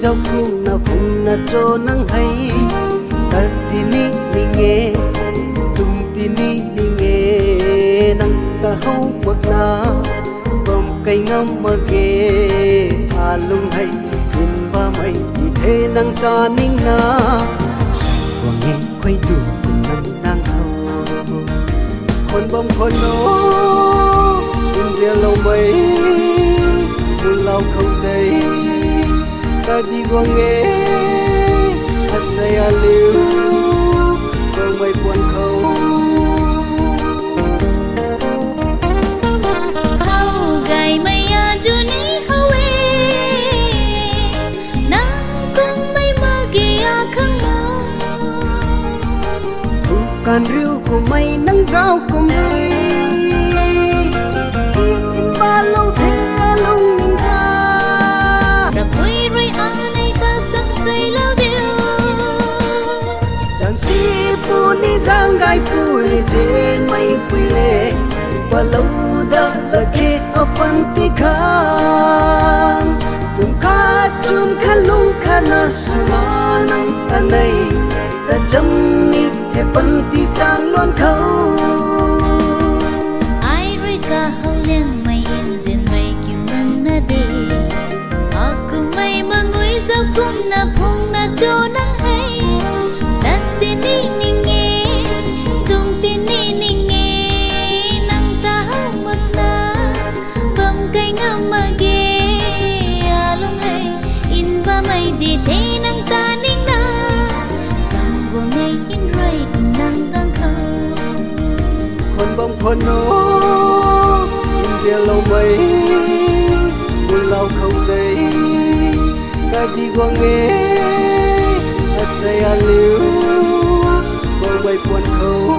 Dâu cung na phung na cho nắng hay ta tini ni nghe tung tini ni nghe nắng ta hau bạc na bom cây ngâm mơ ghê à lung hay in ba mây đi thế nắng ta ninh na qua nghe quay đủ cùng nắng đang hau con bom con nó in ria lâu mây buồn lâu không thấy ta đi qua nghe saya liu bông mây buồn khâu hau gai mây a juni hawe nang kung mây mơ kia khăng mơ can riu của mây nắng giao cùng rơi in ba lâu thế lung ninh ta đập quay rồi a này ta sắp xây lâu điều chẳng si pu ni giang gai pu ni trên mây quy lệ và lâu đã là kê ở phần ti khang cùng khát chum khát lung khát na suma nang ta này ta chăm ni thế phần ti chang luôn khâu ai rồi cả hậu liên mây in trên mây kiều nắng na đi aku mây mà ngồi dâu cung na phong na cho nắng hay ta tini ni nghe tung tini ni nghe nắng ta hau mực na bom cây ngâm mà ghê à lung hay in ba mây đi thế nắng ta ninh na sang buông ngay in rồi cùng nắng tăng khâu con bông con nó in ria lâu mây buồn lâu không thấy ta đi qua nghe saya liu bông mây buồn khâu